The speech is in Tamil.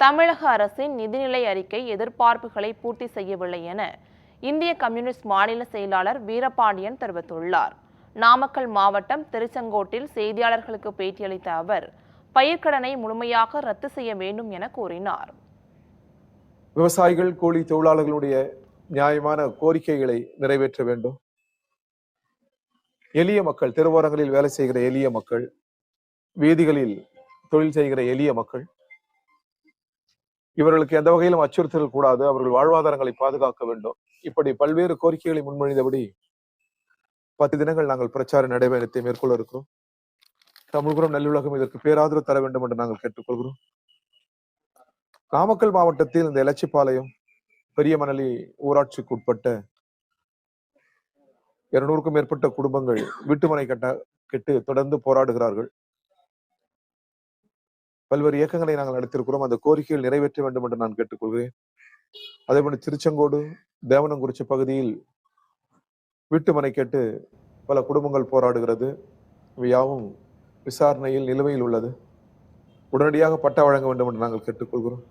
தமிழக அரசின் நிதிநிலை அறிக்கை எதிர்பார்ப்புகளை பூர்த்தி செய்யவில்லை என இந்திய கம்யூனிஸ்ட் மாநில செயலாளர் வீரபாண்டியன் தெரிவித்துள்ளார். நாமக்கல் மாவட்டம் திருச்செங்கோட்டில் செய்தியாளர்களுக்கு பேட்டியளித்த அவர், பயிர்க்கடனை முழுமையாக ரத்து செய்ய வேண்டும் என கூறினார். விவசாயிகள், கூலி தொழிலாளர்களுடைய நியாயமான கோரிக்கைகளை நிறைவேற்ற வேண்டும். எளிய மக்கள், தெருவோரங்களில் வேலை செய்கிற எளிய மக்கள், வீதிகளில் தொழில் செய்கிற எளிய மக்கள், இவர்களுக்கு எந்த வகையிலும் அச்சுறுத்தல் கூடாது. அவர்கள் வாழ்வாதாரங்களை பாதுகாக்க வேண்டும். இப்படி பல்வேறு கோரிக்கைகளை முன்மொழிந்தபடி 10 தினங்கள் நாங்கள் பிரச்சார நடைபயணத்தை மேற்கொள்ள இருக்கிறோம். தமிழ்புரம் நல்லுலகம் இதற்கு பேராதரவு தர வேண்டும் என்று நாங்கள் கேட்டுக்கொள்கிறோம். நாமக்கல் மாவட்டத்தில் இந்த எலச்சிபாளையம் பெரியமணலி ஊராட்சிக்கு உட்பட்ட 200க்கும் மேற்பட்ட குடும்பங்கள் வீட்டுமனை கெட்டு தொடர்ந்து போராடுகிறார்கள். பல்வேறு இயக்கங்களை நாங்கள் நடத்தியிருக்கிறோம். அந்த கோரிக்கைகள் நிறைவேற்ற வேண்டும் என்று நான் கேட்டுக்கொள்கிறேன். அதேபோல திருச்செங்கோடு, தேவனங்குறிச்சி பகுதியில் வீட்டுமனை கேட்டு பல குடும்பங்கள் போராடுகிறது. இவை யாவும் விசாரணையில் நிலுவையில் உள்ளது. உடனடியாக பட்டா வழங்க வேண்டும் என்று நாங்கள் கேட்டுக்கொள்கிறோம்.